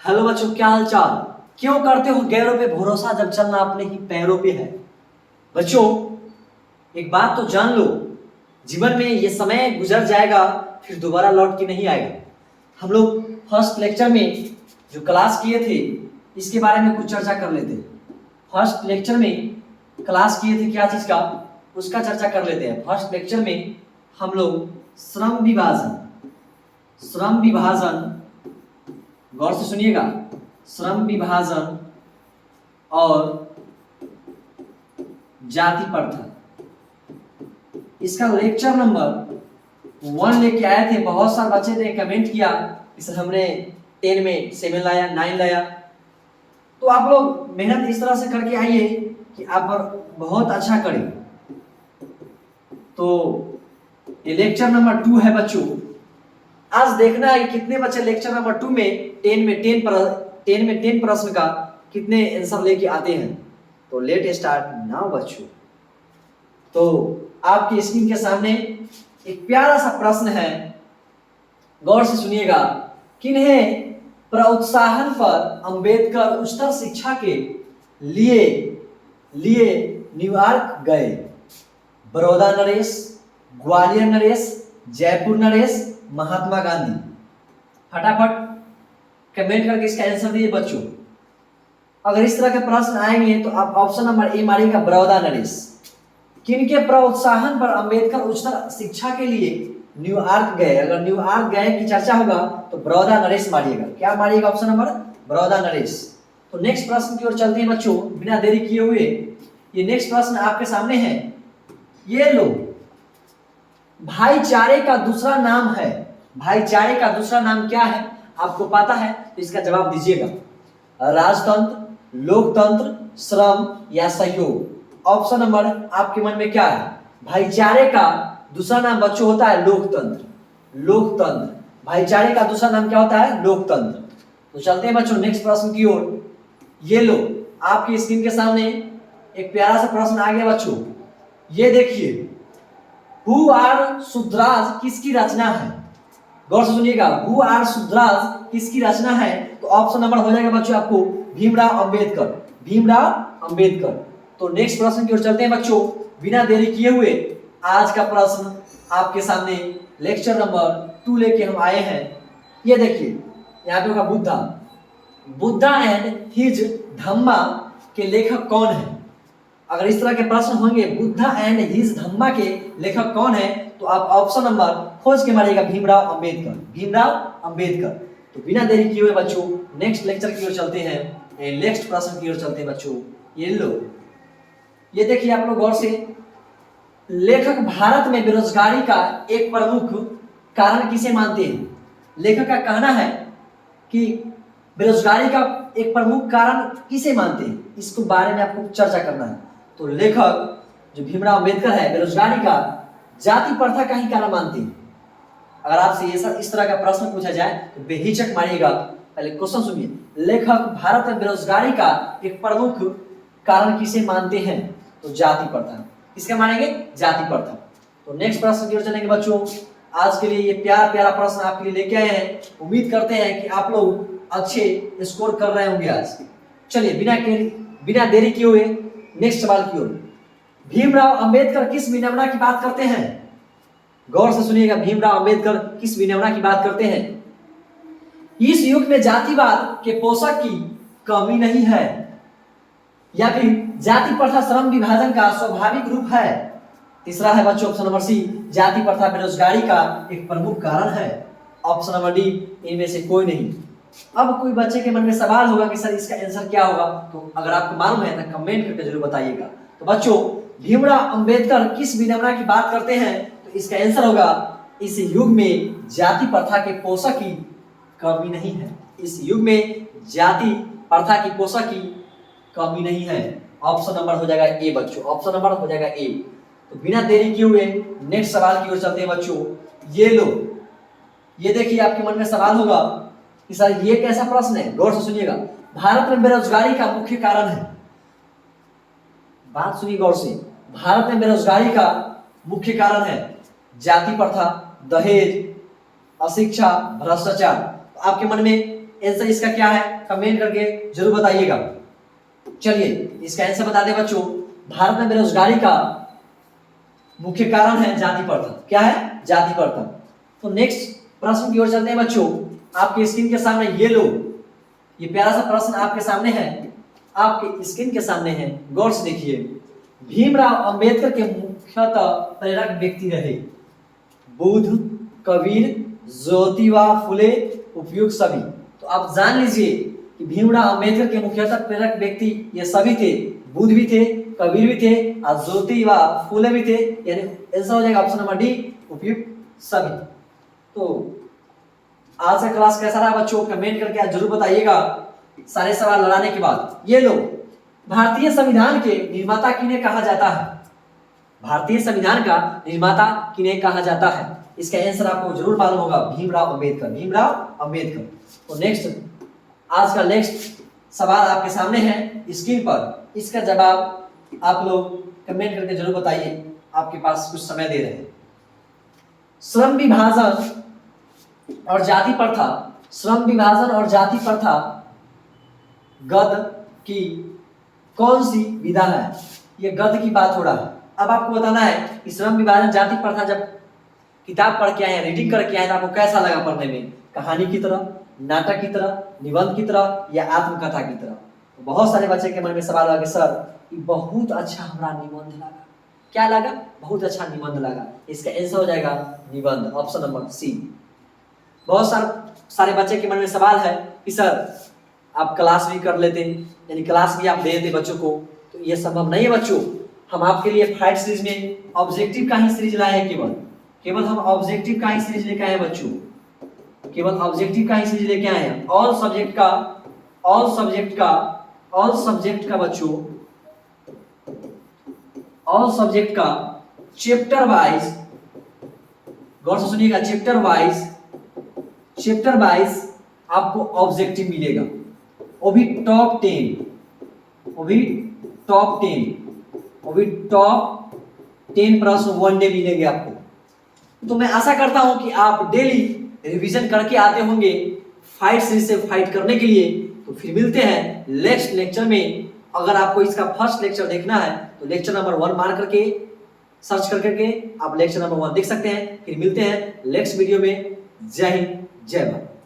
Hello बच्चों, क्या हाल चाल। क्यों करते हो गैरों पे भरोसा जब चलना अपने ही पैरों पे है। बच्चों, एक बात तो जान लो, जीवन में ये समय गुजर जाएगा, फिर दोबारा लौट के नहीं आएगा। हम लोग फर्स्ट लेक्चर में जो क्लास किए थे इसके बारे में कुछ चर्चा कर लेते हैं। फर्स्ट लेक्चर में क्लास किए थे क्या चीज का, उसका चर्चा कर लेते हैं। फर्स्ट लेक्चर में हम लोग श्रम विभाजन, गौर से सुनिएगा, श्रम विभाजन और जाति प्रथा, इसका लेक्चर नंबर 1 लेके आए थे। बहुत सारे बच्चे ने कमेंट किया इसे हमने 10 में 7 लाया, 9 लाया। तो आप लोग मेहनत इस तरह से करके आइए कि आप बहुत अच्छा करें। तो ये लेक्चर नंबर 2 है बच्चों। आज देखना है कि कितने बच्चे लेक्चर नंबर 2 में 10 में 10 प्रश्न का कितने आंसर लेके आते हैं। तो लेट स्टार्ट नाउ बच्चों। तो आपकी स्क्रीन के सामने एक प्यारा सा प्रश्न है, गौर से सुनिएगा। किन्हें प्रोत्साहन पर अंबेडकर उच्चतर शिक्षा के लिए न्यूयॉर्क गए? बड़ौदा नरेश, ग्वालियर नरेश, जयपुर नरेश, महात्मा गांधी। फटाफट कमेंट करके इसका आंसर दिए बच्चों। अगर इस तरह के प्रश्न आएंगे तो आप ऑप्शन नंबर ए मारिएगा, बड़ौदा नरेश। किनके प्रोत्साहन पर अंबेडकर उच्चतर शिक्षा के लिए न्यूयॉर्क गए? अगर न्यूयॉर्क गए की चर्चा होगा तो बड़ौदा नरेश मारिएगा। क्या मारिएगा? ऑप्शन नंबर बड़ौदा नरेश। तो नेक्स्ट प्रश्न की ओर चलते हैं बच्चों, बिना देरी किए हुए। ये नेक्स्ट प्रश्न आपके सामने है, ये लो। भाईचारे का दूसरा नाम है, भाईचारे का दूसरा नाम क्या है? आपको पता है तो इसका जवाब दीजिएगा। राजतंत्र, लोकतंत्र, श्रम या सहयोग? ऑप्शन नंबर आपके मन में क्या है? भाईचारे का दूसरा नाम बच्चों होता है लोकतंत्र। लोकतंत्र, भाईचारे का दूसरा नाम क्या होता है? लोकतंत्र। तो चलते हैं बच्चों नेक्स्ट प्रश्न की ओर। ये लो, आपकी स्क्रीन के सामने एक प्यारा सा प्रश्न आ गया बच्चों। ये देखिए, हु आर सुद्राज किसकी रचना है? गौर से सुनिएगा, हु आर सुद्राज किसकी रचना है? तो ऑप्शन नंबर हो जाएगा बच्चों आपको भीमराव अंबेडकर। भीमराव अंबेडकर। तो नेक्स्ट प्रश्न की ओर चलते हैं बच्चों, बिना देरी किए हुए। आज का प्रश्न आपके सामने लेक्चर नंबर 2 लेके हम आए हैं। ये देखिए, यहाँ पे होगा बुद्धा। बुद्धा एंड हिज धम्मा के लेखक कौन है? अगर इस तरह के प्रश्न होंगे, बुद्धा एंड हिज धम्मा के लेखक कौन है, तो आप ऑप्शन नंबर खोज के मारिएगा, भीमराव अंबेडकर। भीमराव अंबेडकर। तो बिना देरी किए हुए बच्चों नेक्स्ट लेक्चर की ओर चलते हैं, नेक्स्ट प्रश्न की ओर चलते हैं बच्चों। ये लो, ये देखिए आप लोग गौर से। लेखक भारत में बेरोजगारी का एक प्रमुख कारण किसे मानते हैं? लेखक का कहना है कि बेरोजगारी का एक प्रमुख कारण किसे मानते हैं, इसको बारे में आपको चर्चा करना है। तो लेखक जो भीमराव अंबेडकर है, बेरोजगारी का जाति प्रथा का ही कारण मानते हैं। अगर आपसे इस तरह का प्रश्न पूछा जाए तो बेहिचक मारिएगा। पहले क्वेश्चन सुनिए, लेखक भारत में बेरोजगारी का एक प्रमुख कारण किसे मानते हैं? तो जाति प्रथा। किसका मानेंगे? जाति प्रथा। तो नेक्स्ट प्रश्न की ओर चलेंगे बच्चों। आज के लिए ये प्यारा प्यारा प्रश्न आपके लिए लेके आए हैं। उम्मीद करते हैं कि आप लोग अच्छे स्कोर कर रहे होंगे आज। चलिए बिना देरी किए हुए नेक्स्ट सवाल की ओर। भीमराव अंबेडकर किस विनम्रता की बात करते हैं? गौर से सुनिएगा, भीमराव अंबेडकर किस विनम्रता की बात करते हैं? इस युग में जातिवाद के पोषक की कमी नहीं है, या फिर जाति प्रथा श्रम विभाजन का स्वाभाविक रूप है? तीसरा है बच्चों ऑप्शन नंबर सी, जाति प्रथा बेरोजगारी का एक प्रमुख कारण है। ऑप्शन नंबर डी, इनमें से कोई नहीं। अब कोई बच्चे के मन में सवाल होगा कि सर इसका आंसर क्या होगा, तो अगर आपको मालूम है तो कमेंट करके जरूर बताइएगा। तो बच्चों, भीमराव अंबेडकर किस विनम्रता की बात करते हैं? तो इसका आंसर होगा, इस युग में जाति प्रथा के पोषक की कमी नहीं है। इस युग में जाति प्रथा की पोषक की कमी नहीं है। ऑप्शन नंबर हो जाएगा ए बच्चों, ऑप्शन नंबर हो जाएगा ए। तो बिना देरी किए हुए नेक्स्ट सवाल की ओर चलते हैं बच्चों। ये लो, ये देखिए आपके मन में सवाल होगा कि सर ये कैसा प्रश्न है? गौर से सुनिएगा, भारत में बेरोजगारी का मुख्य कारण है। बात सुनिए गौर से, भारत में बेरोजगारी का मुख्य कारण है जाति प्रथा, दहेज, अशिक्षा, भ्रष्टाचार। आपके मन में आंसर इसका क्या है कमेंट करके जरूर बताइएगा। चलिए इसका आंसर बता दें बच्चों, भारत में बेरोजगारी का मुख्य कारण है जाति प्रथा। क्या है? जाति प्रथा। तो नेक्स्ट प्रश्न की ओर चलते हैं बच्चों। आपके स्क्रीन के सामने ये लो, ये प्यारा सा प्रश्न आपके सामने है, आपके स्क्रीन के सामने है, गौर से देखिए। भीमराव अंबेडकर के मुख्यतः प्रेरक व्यक्ति रहे बुद्ध, कबीर, ज्योतिबा फुले, उपयुक्त सभी। तो आप जान लीजिए कि भीमराव अंबेडकर के मुख्यतः प्रेरक व्यक्ति ये सभी थे, बुद्ध भी थे, कबीर भी थे और ज्योतिबा फुले भी थे, यानी आंसर हो जाएगा ऑप्शन नंबर डी, उपयुक्त सभी। तो आज का क्लास कैसा रहा बच्चों, कमेंट करके आज जरूर बताइएगा सारे सवाल लड़ाने के बाद। ये लो, भारतीय संविधान के निर्माता किन्हें कहा जाता है? भारतीय संविधान का निर्माता किन्हें कहा जाता है? इसका आंसर आपको जरूर मालूम होगा, भीमराव अंबेडकर, भीमराव अंबेडकर। तो नेक्स्ट आज का नेक्स्ट सवाल आपके सामने है स्क्रीन पर, इसका जवाब आप लोग कमेंट करके जरूर बताइए, आपके पास कुछ समय दे रहे हैं। श्रम विभाजन और जाति प्रथा, श्रम विभाजन और जाति प्रथा गद्य की कौन सी विधा है? ये गद्य की बात हो रहा है। अब आपको बताना है कि श्रम विभाजन जाति प्रथा जब किताब पढ़ के आए, रीडिंग करके आए, तो आपको कैसा लगा पढ़ने में? कहानी की तरह, नाटक की तरह, निबंध की तरह या आत्मकथा की तरह? तो बहुत सारे बच्चे के मन में सवाल होगा कि सर ये बहुत अच्छा हमारा निबंध लगा। क्या लगा? बहुत अच्छा निबंध लगा। इसका आंसर हो जाएगा निबंध, ऑप्शन नंबर सी। बहुत सारे बच्चे के मन में सवाल है कि सर आप क्लास भी कर लेते, यानी क्लास भी आप दे देते बच्चों को, तो ये संभव नहीं है बच्चों। हम आपके लिए फाइट सीरीज में ऑब्जेक्टिव का ही सीरीज लाए हैं, केवल हम ऑब्जेक्टिव का ही सीरीज लेके आए हैं बच्चों, केवल ऑब्जेक्टिव का ही सीरीज लेके आए हैं। ऑल सब्जेक्ट का बच्चों, ऑल सब्जेक्ट का चैप्टर वाइज, गौर से सुनिएगा, चैप्टर वाइज आपको ऑब्जेक्टिव मिलेगा, वो भी टॉप 10 प्रश्न वन डे मिलेंगे आपको। तो मैं आशा करता हूं कि आप डेली रिवीजन करके आते होंगे फाइट सीरीज से फाइट करने के लिए। तो फिर मिलते हैं नेक्स्ट लेक्चर में। अगर आपको इसका फर्स्ट लेक्चर देखना है तो लेक्चर नंबर 1 मार करके सर्च करके आप लेक्चर नंबर 1 देख सकते हैं। फिर मिलते हैं नेक्स्ट वीडियो में। जय हिंद, जय भारत।